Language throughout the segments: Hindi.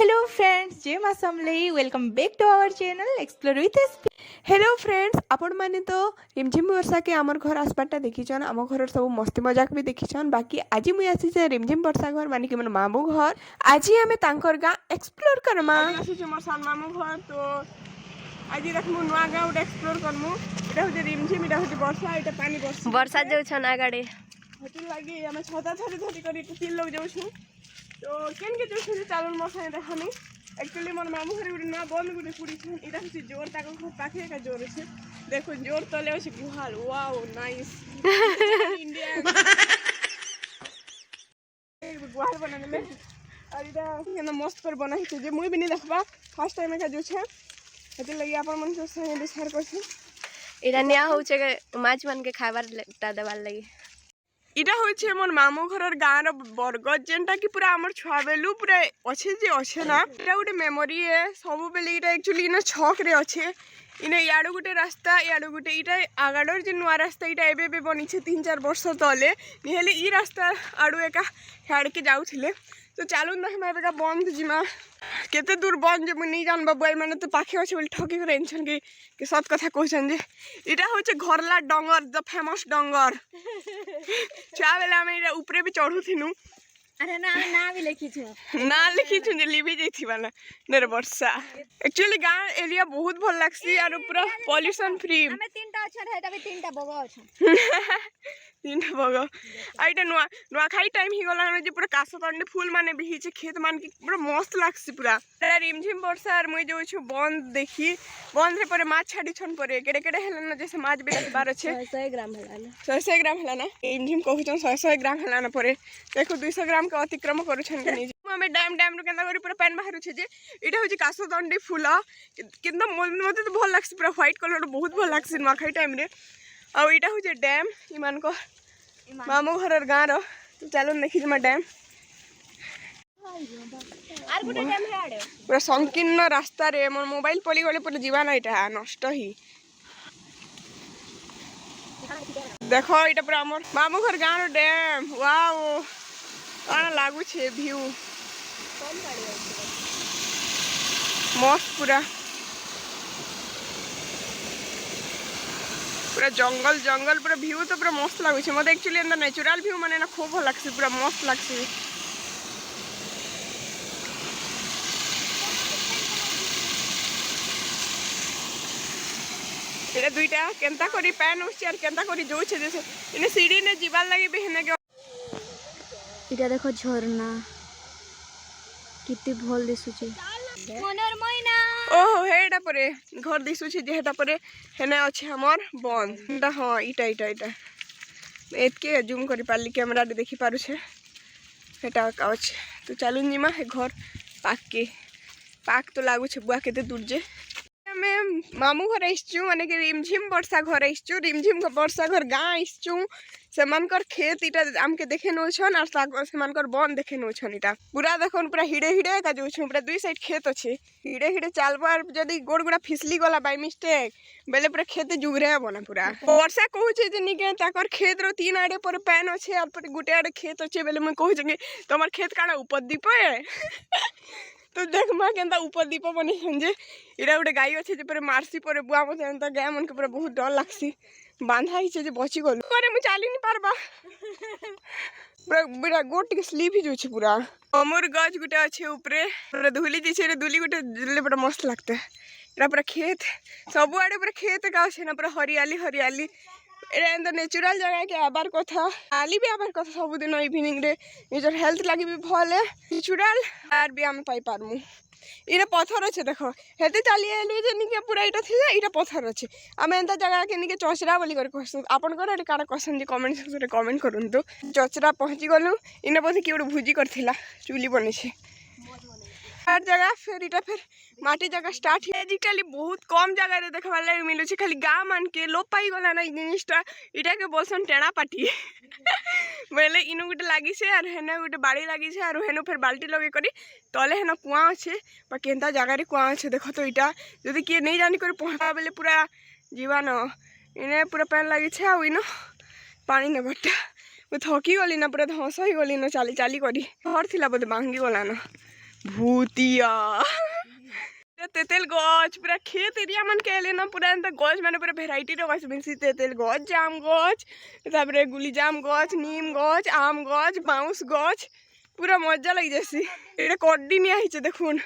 हेलो फ्रेंड्स, जय मां Samalei. Welcome back to our channel explore with SP. Hello friends, आपण माने तो रिमझिम वर्षा के आमर घर आसपाटा देखीछन, आम घर सब मस्ती मजाक भी देखीछन। बाकी आज मुई आसी से रिमझिम वर्षा घर माने कि मन मामू घर। आज हमें तांकर गां एक्सप्लोर करमा। आज आसी मोर सान मामू घर। तो आज देखमु नवा गां उडे एक्सप्लोर करमु। एटा होजे रिमझिम, एटा होजे वर्षा, एटा पानी वर्षा जो छन आगाडे हति लागी हम छता धरि धरि करी तीन लोग जाउ छु। तो केन के जो छु चालुन मोर साथे देखानी। एक्चुअली मोर मामू घर गुडी ना बंद गुडी पुडी छन। इटा होजे जोर ताको घर पाखे का जोर छे। देखो जोर तले होचे गुहाल। वाओ नाइस इंडियन गुहाल बनाने में। और इटा केना मस्त कर बनाई छे जे मुई भी नहीं देखबा फर्स्ट टाइम का जो छे। हति लगी आपन मन के संगे शेयर करछु। इरा निया होचे माछ मन के खाबार ता देवाल लगी। इटा होचे मोर मामू घरर गाँर बरगद जेनटा कि पूरा आमर छुआ बेलू पूरा अच्छे जे अच्छे ना। इटा गोटे मेमोरी है सब बेले। इटा एक्चुअली इन छक रे अच्छे। इने याडू गोटे रास्ता याडू गोटे इटा आगाडर जे नुआ रास्ता इटा एबे एबे बनी छे 3-4 वर्ष तले। निहेले ई रास्ता आडू एका हेड के जाउथिले। तो चालुन ना हम एबेका बंद जिमा केते दूर बंद जे मुई नहीं जान बाबू माने तो पाखे अछि बोली ठकी करे एनछन के सत कथा कहछन जे इटा होचे घरला डंगर, द फेमस डंगर। छुआ बेला में इटा ऊपरे भी चढ़ू थिनु। अरे ना भी लिखी छु ना लिखी छु जे लिबी जैथी वाला नेर वर्षा। एक्चुअली गांव एरिया बहुत भल लागसी और पूरा पॉल्यूशन फ्री। हमें तीनटा अक्षर है तबे तीनटा बगो छ तीनटा बगो। आइटा नुआ खाई टाइम ही गला जे पूरा कासतंडे फूल माने भी हिचे खेत मान के पूरा मस्त लागसी पूरा। रिमझिम वर्षा और मुई जो छु बंद देखी बंद रे परे माछ छाडी छन परे केडे केडे हेलन जैसे माछ भी रखबार छे 100 ग्राम हेला ना 100 ग्राम हेला ना। रिमझिम कहछन 100 ग्राम हेला ना परे। देखो 200 ग्राम के अतिक्रम करू छन के नहीं। हमें डैम रो केंदा करी पूरा पेन बाहर छे जे इटा होजे कासतंडे फूल केंदा मते तो भल लागसी पूरा व्हाइट कलर बहुत भल लागसी नुआ खाई टाइम रे। और इटा होजे डैम इमान को मामू घरर गाँर। तो चलो देखी जमा डैम आर गुटे डैम है आडे पूरा संकीर्ण रास्ता रे मोर मोबाइल पली गले पूरा जीवन इटा नष्ट ही। देखो इटा पूरा मोर मामू घर गाँर डैम। वाओ आना लागू छे व्यू मस्त पूरा पूरा जंगल जंगल पूरा व्यू तो पूरा मस्त लागू छे। मते एक्चुअली अंदर नेचुरल व्यू माने ना खूब भल लागसी पूरा मस्त लागसी। एटा दुईटा केंता करी पैन उस और केंता करी जो छे जैसे इने सीढ़ी ने जीवाल लगी भी हेने के। इटा देखो झरना कितनी भल दिसु छे मनर मैना। ओहो हेडा परे घर दिसु छे जे हेटा परे हेने अछि हमर बंद। हां इटा इटा इटा एतके जूम करी पाली कैमरा रे देखि पारु छे हेटा का अछि। तो चालू निमा है घर पाक तो लागू छे बुआ केते दूर जे हमें मामू घर आइछु माने कि रिमझिम वर्षा घर आइछु। रिमझिम वर्षा घर गाँ आइछु। सेमानकर खेत इटा आमके देखे नो छन और सेमानकर बन देखे नो छन। इटा पूरा देखन पूरा हिडे हिडे का जो छु पूरा दुई साइड खेत अछि। हिडे हिडे चालबार जदी गोड़ गुड़ा फिसली गला बाय मिस्टेक बेले पूरा खेत जुगरे बना पूरा। वर्षा कहू छे जे निके ताकर खेत रो तीन आड़े पर पैन अछि और पर गुटे आड़े खेत अछि बेले मैं कहू जे तमर खेत काना ऊपर दीप है। तो देख मां केंता ऊपर दीप बनी संजे इरा गोटे गाई अछि जे पर मारसी पर बुआ मते एंता गाय मन के पूरा बहुत डर लागसी बांधा हिचे जे बची गल करे मु चाली नि पारबा पूरा बड़ा गोट के स्लीप ही जो छै पूरा। अमर गज गुटे अछि ऊपरे पूरा धुली जे छै रे धुली गुटे जले बड़ा मस्त लागते। इरा पूरा खेत सब आड़े पूरा खेत का छै ना पूरा हरियाली हरियाली। एरा एंता नेचुरल जगह के आबार कथा आली भी आबार कथा सब दिन इवनिंग रे निजर हेल्थ लागि भी भल है नेचुरल आर भी हम पाई पारमु। इरा पत्थर अच्छे देखो हेते चली आलु जे निके पूरा इटा थिला इटा पत्थर अच्छे आमे एंता जगह के निके चचरा बोली कर कहसु आपन कर एटा काना कहसन जे कमेंट सेक्शन रे कमेंट करंतु। चचरा पहुंची गलु इने बोली कि ओडे भुजी करथिला चुली बने छे हर जगह फिर इटा फिर माटी जगह स्टार्ट फिजिकली बहुत कम जगह रे देखबा लागि मिलु छे। खाली गाँ मान के लोप पाई गला ना जिनिसटा इटा के बोलसन टेणा पाटी बेले इनु गुटे लागी छे और हेने गुटे बाड़ी लागी छे और हेनु फिर बाल्टी लगे करी तले हेन कुआं अच्छे बा केंता जगह रे कुआं अच्छे। देखो तो इटा जदि किए नहीं जानी करी पहुंचा बेले पूरा जीवन इने पूरा पैन लगी छे आ इनो पानी ने बट्टा मैं थकी गली ना पूरा धस ही गली ना चाली चाली करी हर थिला बोधे भांगी गला ना भूतिया तेतेल गछ पूरा खेत एरिया मन के एले ना पूरा एंता गछ माने पूरा भेराइटी रो गछ मिलसी तेतेल गछ जाम गछ तापरे गुली जाम गछ नीम गछ आम गछ बाउंस गछ पूरा मजा लग जासी एटा कड्डी निया हिचे देखुन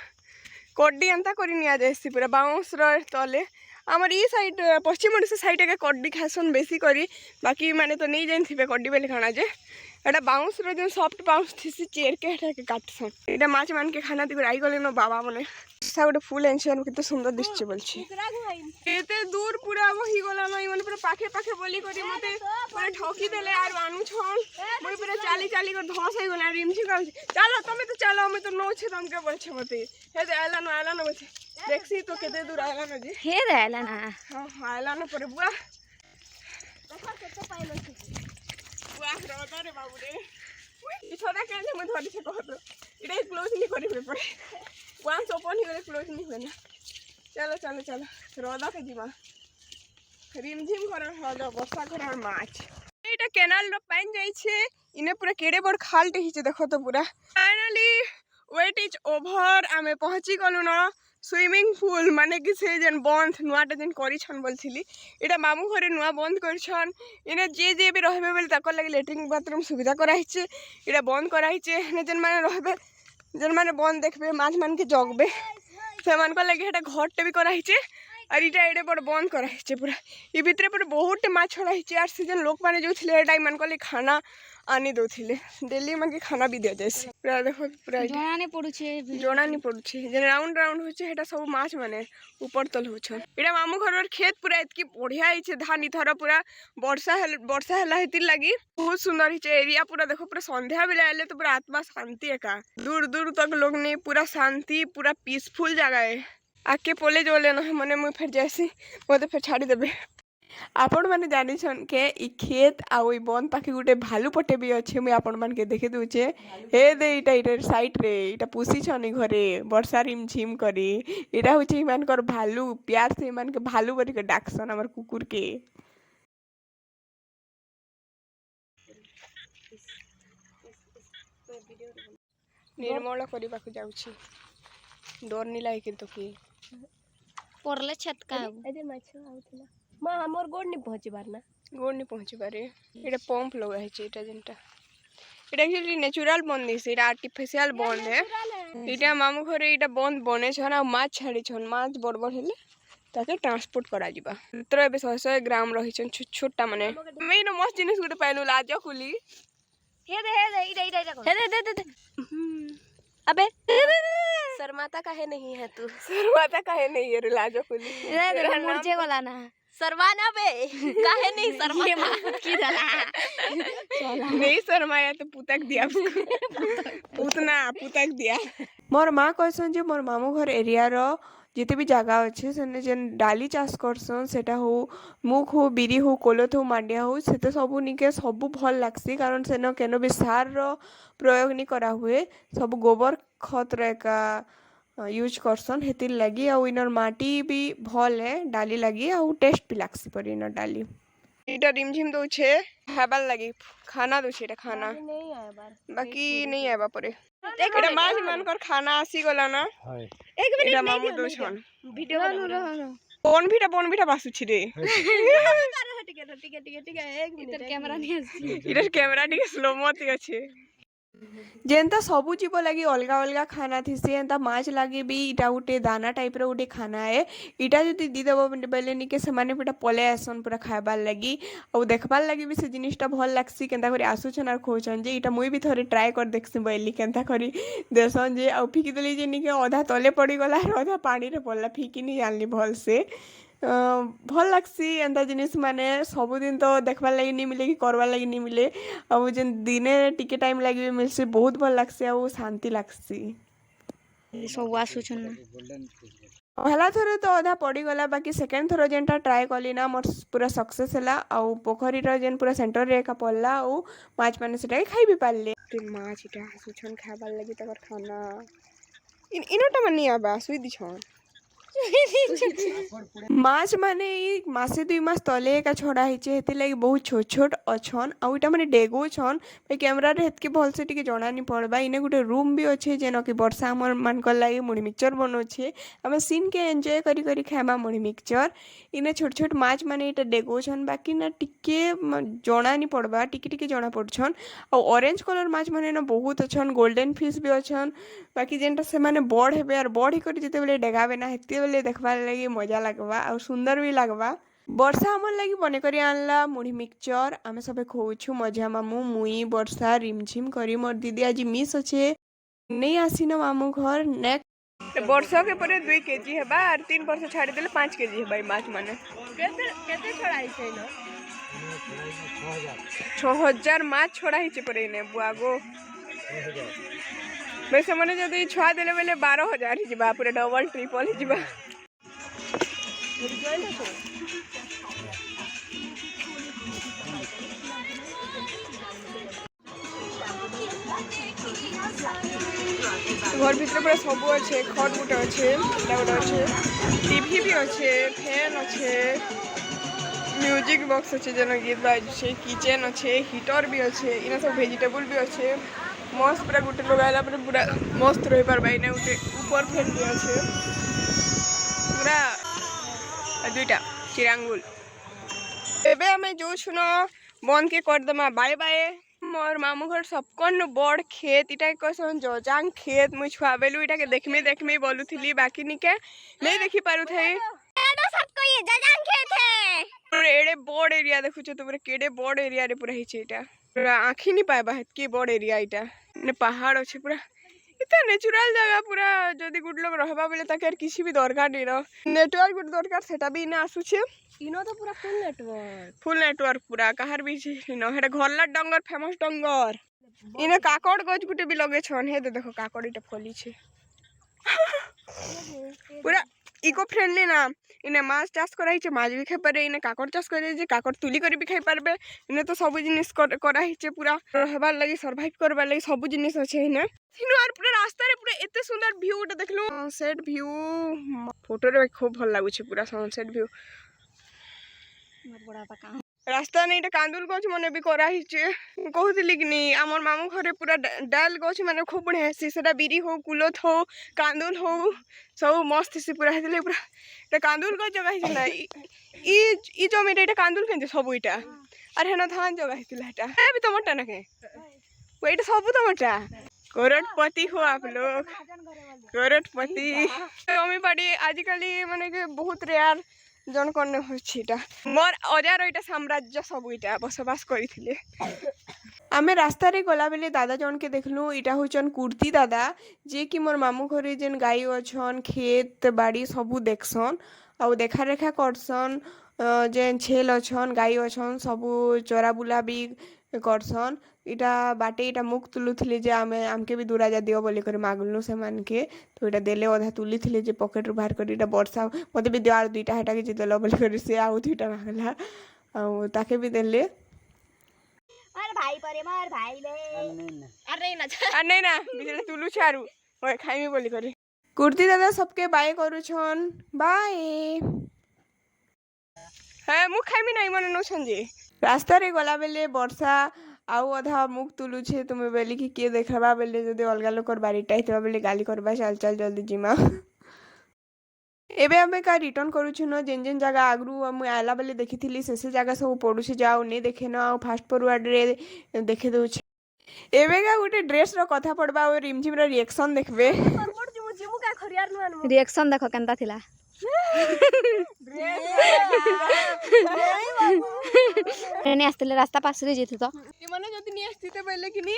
कड्डी एंता करी निया जासी पूरा बाउंस रो तले आमर ई साइड पश्चिम ओडिशा साइड के कड्डी खासन बेसी करी बाकी माने तो नहीं जानथिबे कड्डी बेले खाना जे एटा बाउंस रो जो सॉफ्ट बाउंस थिसी चेर के एटा के काटसन एटा माछ मान के खाना दिगो आई गले न बाबा मने सा गोटे फुल एनसन केते सुंदर दिसছে বলছি एते दूर पूरा वही गला न इमन पूरा पाखे पाखे बोली करी मते पूरा ठोकी देले आर आनु छन মই पूरा चाली चाली कर धस হৈ গলা रिमझी का चलो তুমি তো चलो আমি তো নছে তমকে বলছে মতে হে দে আলা ন বলছে দেখছি তো কেতে দূর আলা ন জি हे रहला ना हां आला न परे बुआ देखा केते पाइलो बुआ रोदा रे बाबू रे ई छोड़ा के जे मैं धरि से कहतो इडे क्लोज नहीं करी परे वहाँ ओपन ही क्लोज नहीं हुए ना चलो चलो चलो रोदा के जीवा रिमझिम कर बर्षा कर माछ एटा केनाल रो पाइन जाई छे इने पूरा केड़े बड़ खाल हिचे देखो तो पूरा फाइनली वेट इज ओवर आमे पहुंची गलु न स्विमिंग पूल माने कि से जन बंद नुआटा जन करी छन बोलथिली एटा मामू घरे नुआ बंद कर छन इने जे भी रहबे बोले ताकर लागि लेट्रिन बाथरूम सुविधा करा हिचे एटा बंद करा हिचे ने जन माने रहबे जन माने बंद देखबे माछ मान के जगबे से मान को लगे हेटा घरटे भी करा हिचे और इटा एडे बड़ बंद करा हिचे पूरा ई भितरे पूरा बहुत माछ छड़ा हिचे आर सीजन लोक माने जो थिले एटा मान को ले खाना आनी दोथिले डेली मन के खाना भी दिया जायसे पूरा देखो पूरा जोना नहीं पड़ुछे जन राउंड राउंड होचे हेटा सब माछ माने ऊपर तल होछन एटा मामू घर खेत पूरा इतकी बढ़िया हिचे धान इथर पूरा वर्षा हला हेतिर लगी बहुत सुंदर हिचे एरिया पूरा देखो पूरा संध्या बेला आले तो पूरा आत्मा शांति एका दूर दूर तक लोग नहीं पूरा शांति पूरा पीसफुल जगह है आके पोले जोले न मने मुई फिर जैसी मते फिर छाड़ी देबे आपण माने जानि छन के ई खेत आ ओई बन पाखे गुटे भालू पटे भी अच्छे मुई आपण मान के देखे दूचे हे दे इटा साइड रे इटा पुसी छनी घरे वर्षा रिम झिम करी इटा होचे इमान कर भालू प्यार से इमान के भालू बरी के डाकसन हमर कुकुर के निर्मल करबा को जाउछी डर नहीं लागे किंतु की परले छत का अरे माछ आउथला मां हमर गोड़ नहीं पहुंची बारे एटा पंप लगा है एटा जनटा एटा एक्चुअली नेचुरल बन दिस एटा आर्टिफिशियल बन है एटा मामू घरे एटा बंद बने छन आ माछ छाड़ी छन माछ बड़ बड़ हेले ताके ट्रांसपोर्ट करा जिबा तोरा बे 100 ग्राम रही छन छोटा माने मेन मस्त जिनिस गुटे पाइलु लाजो खुली हे दे अबे शर्माता काहे नहीं है तू है रे लाजो खुली मुझे बोला ना शर्माना बे काहे नहीं शर्मा की दला नहीं शर्माया तो पुतक दिया पुतक दिया मोर माँ कहसन जे मोर मामू घर एरिया रो जिते भी जगह अच्छे से जेन डाली चाष करसन सेटा हो मुख हो बिरी हो कोलथ हो मांडिया हो से सबू निके सबू भल लागसी कारण सेन केनो भी सार रो प्रयोग नहीं करा हुए सब गोबर खत का यूज करसन हेतिर लगी आ इनर माटी भी भल है डाली लगी आ टेस्ट भी लागसी पर इनर डाली इटा रिमझिम दोछे खाबार लगी खाना दोछे एटा खाना नहीं आया बार बाकी नहीं आबा परे एटा माछ मानकर खाना आसी गला ना एक मिनट एटा मामू दोछन वीडियो बन भीटा बासुछि रे ठीक है एक मिनट कैमरा नहीं आसी इधर कैमरा टिके स्लो मत अछि जेनता सबू जीव लगी अलगा अलगा खाना थी एंता माछ लगे भी इटा गोटे दाना टाइप रो गोटे खाना है इटा जदि दी देबो बेले निके से माने पिटा पले आसन पूरा खाइबार लगी और देखबार लगी भी से जिनिसटा भल लागसी केनता करी आसुछन और खोचन जे इटा मुई भी थोड़े ट्राई कर देखसी बैली केनता करी देसन जे आ फिकी देली जे निके आधा तले पड़ी गला आधा पानी रे पड़ला फिकी नहीं जानली भल से भल लागसी एंता जिनिस माने सबुदिन तो देखबार लगी नहीं मिले कि करबार लगी नहीं मिले अब जेन दिने टिके टाइम लगी मिलसी बहुत भल लागसी आ शांति लागसी सब आसुछन पहला थर तो अधा पड़ी गला बाकी सेकेंड थर जेनटा ट्राई कली ना मोर पूरा सक्सेस हैला आ पोखरी रो जेन पूरा सेंटर रे का पड़ला आ माछ माने सेटा खाई भी पारले माछ इटा आसुछन खाबार लगी तकर खाना इनोटा मन नहीं आबा सुई दिछन माछ माने मासे 2 मास तले का छड़ा हिचे हेति लगी बहुत छोट छोट अछन आ इटा माने डेगो छन पे कैमरा रे हेतके भल से टिके जणा नि पड़बा इने गुटे रूम भी अच्छे जेन कि वर्षा हमर मान कर लागी मुड़ी मिक्सचर बनोछे हम सीन के एंजॉय करी करी खामा मुड़ी मिक्सचर इने छोट छोट माछ माने इटा डेगो छन बाकी ना टिके जणा नि पड़बा टिके टिके जणा पड़छन आ ऑरेंज कलर माछ माने ना बहुत अछन गोल्डन फिश भी अछन बाकी जेनटा से माने बड़ हेबे और बड़ ही करी जते बेले डेगाबे ना हेते बेले देखबा लगी मजा लगवा और सुंदर भी लगवा वर्षा हमर लगी बने करी आनला मुढ़ी मिक्सचर आमे सबे खोउछु मजा मामू मुई वर्षा रिमझिम करी मोर दीदी आज मिस अच्छे नहीं आसीन मामू घर नेक्स्ट वर्षा के परे 2 केजी हेबा और 3 वर्ष छाड़ी देले 5 केजी हेबा ई माछ माने केते छड़ाई छै न 6000 माछ छोड़ा हिचे परे ने बुआगो वैसे मैंने जब छुआ देले बेले 12000 ही जीवा पूरा डबल ट्रिपल ही जीवा घर भीतर पूरा सब अच्छे खट गुटे अच्छे गोटे अच्छे टीवी भी अच्छे फैन अच्छे म्यूजिक बॉक्स अच्छे जन गीत बाजे किचन अच्छे हीटर भी अच्छे इना सब वेजिटेबल भी अच्छे मस्त पूरा गोटे लगाला पूरा मस्त रही पारबा इना गोटे ऊपर फैन भी अच्छे पूरा 2टा चिरांगुल एबे हमें जो छुनो बंद के कर दमा बाय बाय मोर मामू घर सबकन बड़ खेत इटा कहसन जजांग खेत मुई छुआ बेलु इटा के देखमे बोलुथिली बाकी निके नहीं देखि पारु थे एडो सबको ये जजांग खेत है पूरा एडे बड़ एरिया देखु छ तोरे केडे बड़ एरिया रे पूरा हिचे इटा पूरा आँखी नहीं पाए बात की बड़ एरिया इटा ने पहाड़ अच्छे पूरा इतना नेचुरल जगह पूरा जदि गुड लोग रहबा बेले ताके किसी भी दरकार नहीं रह नेटवर्क गुड दरकार सेटा भी इना आसु छे इनो तो पूरा फुल नेटवर्क पूरा कहार भी इनो हेडा घरला डंगर फेमस डंगर इने काकड़ गज गुटे भी लगे छन हे देखो काकड़ इटा फली छे पूरा इको फ्रेंडली ना इने माछ चाष कराई छे माछ भी खाई पारे इने काकड़ चाष करे जे काकड़ तुली करी भी खाई पारबे इने तो सब जिनिस कराई छे पूरा रहबार लागि सर्वाइव करबार लागि सब जिनिस अछि इने सिनो आर पूरा रास्ता रे पूरा एते सुंदर व्यू उटा देखलो सनसेट व्यू फोटो रे खूब भल लागु छे पूरा सनसेट व्यू रास्ता नहीं कांदुल गछ मने भी करा हिचे कहूली कि नहीं आमर मामू घरे पूरा डाल गछ माने खूब बढ़िया हेसी सेटा बिरी हो कुलोथ हो कांदुल हो सब मस्त से पूरा हेले पूरा कांदुल गछ जगह हिचे ना ई जमी एटा कांदुल केंते सब इटा और हेना धान जगह हितला एटा ए भी टमाटर ना के वेट सब टमाटर करोड़पति हो आप लोग करोड़पति जमी बाड़ी आजिकल माने के बहुत रेयर जन करने होछिटा मोर अजार एटा साम्राज्य सब इटा बसवास करिथिले आमे रास्ता रे गला बेले दादा जन के देखलु इटा होचन कुर्ती दादा जे कि मोर मामू घरे जेन गाई अछन खेत बाड़ी सबु देखसन आ देखा रेखा करसन जेन छेल अछन गाई अछन सबु चोरा बुला भी करसन इटा बाटे इटा मुख तुलुथिले जे आमके भी दूरा जा दियो बोली करे मागलनु से मान के तो इटा देले अधा तुली थिले जे पॉकेट रू बाहर कर इटा वर्षा मते भी दियो आर 2टा हेटा के जितलो बोली करे से आउ 2टा मागला आ ताके भी देले अरे भाई परे मार भाई ले अरे ना बिजले तुलु चारू ओए खाइमी बोली करे कुर्ती दादा सबके बाय करू छन बाय है मु खाइमी नहीं मन नो छन जे रास्ता रे गला बेले वर्षा आउ अधा मुख तुलु छे तुमे बेली कि के देखबा बेले जदि अलगा लोकर बारीटा हितबा बेले गाली करबा चल चल जल्दी जिमा एबे हमें का रिटर्न करू छु न जेन जेन जगह आगरू मु आला बेले देखिथिली से जगह सब पडु से जाओ ने देखे न आ फास्ट फॉरवर्ड रे देखे दउ छे एबे का गुटे ड्रेस रो कथा पड़बा और रिमझिम रो रिएक्शन देखबे जिमु का खरियार नु रिएक्शन देखो केनता थिला ने आस्तेले रास्ता पास रे जेथि तो माने जदि नि आस्तिते पहिले कि नि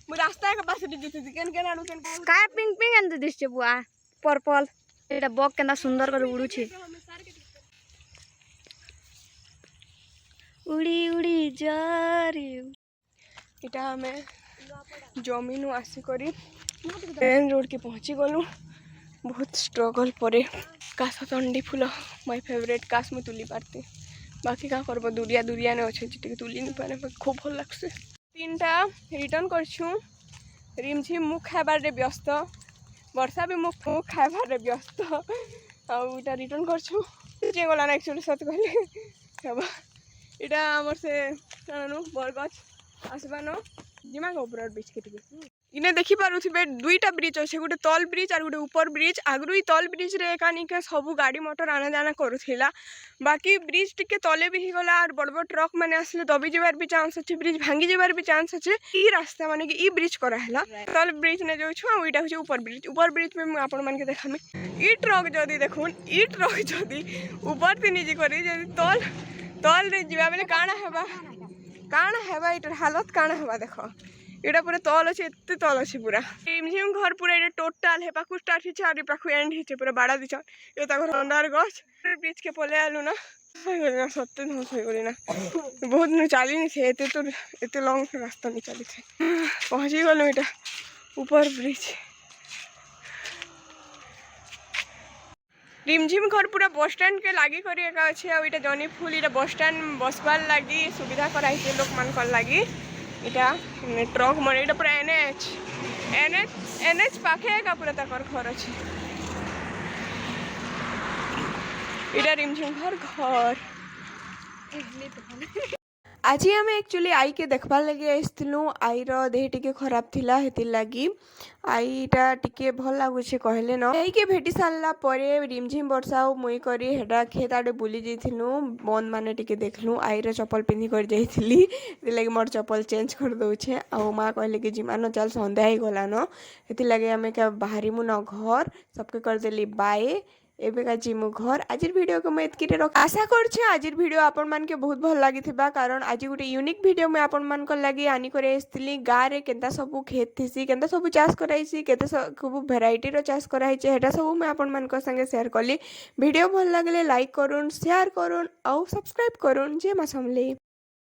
मु रास्ता के पास रे जेथि केन केन आनु केन काय पिंक पिंक एंड दिसचे बुआ पर्पल एटा बक केनता सुंदर कर उडू छे उड़ी उड़ी जारी इटा हमें जमीन आसी करी मेन रोड के पहुंची गलु बहुत स्ट्रगल परे काश तंडी फूल माय फेवरेट काश में तुली पारती बाकी का करब दुरिया दुरिया ने अच्छे टिके तुली नहीं पारे खूब भल लगसे 3टा रिटर्न करछु रिमझिम मुख खाबार रे व्यस्त वर्षा भी मुख खाबार रे व्यस्त आउ इटा रिटर्न करछु जे गला ना एक्चुअली सत कहले हेबा इटा हमर से कानो बरगछ आसबानो दिमाग ऊपर बीच के टिके इने देखि पारुथिबे दुईटा ब्रिज अछि गोटे तल ब्रिज और गोटे ऊपर ब्रिज आगु तल ब्रिज रे एकानी के सब गाड़ी मोटर आना जाना करूथिला बाकी ब्रिज टिके तले भी गला और बड़ बड़ ट्रक माने आसले दबी जबार भी चांस अछि ब्रिज भांगी जबार भी चांस अछि ई रास्ता माने कि ई ब्रिज करा हला तल ब्रिज ने जो छु ओइटा होछि ऊपर ब्रिज में आपण मान के देखामी ई ट्रक जदी देखुन ई ट्रक जदी ऊपर तिनि जी करी जदी तल रे जिबा बेले काना हेबा इटर हालत काना हेबा देखो इटा पूरा तल अच्छे एत तल अच्छे पूरा रिमझिम घर पूरा ये टोटाल है पाखु स्टार्ट हिचे आरी पाखु एंड हिचे पूरा बाड़ा दिछ ये ता घर अंडार गछ बीच के पले आलु ना ना सत्य धस हो गली ना बहुत न चली नहीं थे एते लॉन्ग रास्ता नहीं चली थे पहुंची गलु इटा ऊपर ब्रिज रिमझिम घर पूरा बस स्टैंड के लागी करी एका अच्छे आ इटा जनी फुल इटा बस स्टैंड बसबार लागी सुविधा कराई छे लोक मान कर लागी इटा ट्रक मन इटा पूरा एनएच पाखे का पूरा तकर घर अच्छे इटा रिमझिम घर आज आम एक्चुअली आई के देखबार लगे आसलु आईर देह टिके खराब थिला हेतिर लगी आईटा टिके भल लगुचे कहले न आई के भेटी सारला परे रिमझिम वर्षा मुई करी हेडा खेत आडे बुली जाइथिनु बंद माने टिके देखलु आईर चप्पल पिंधि कर जाइथिली लगे मोर चप्पल चेंज कर दउछे आ माँ कहले कि जिमान चल संध्या ही गला न हेतिर लगे आमे का बाहरीमु न घर सबके कर देली बाय एबे का जिमु घर आज वीडियो को मैं एतकी रख आशा करछे आज वीडियो आपन मान के बहुत भल लागि थिबा कारण आज गोटे यूनिक वीडियो मैं आपन मान को लागि आनी करे आस्तिली गाँ रे केनता सब खेत थिसी केनता सब चाष कराइसी केते सब वेराइटी रो चाष कराइ छे हेटा सब मैं आपन मान को संगे शेयर करली वीडियो भल लागले लाइक करूँ शेयर करूँ और सब्सक्राइब करूँ जे मा समले।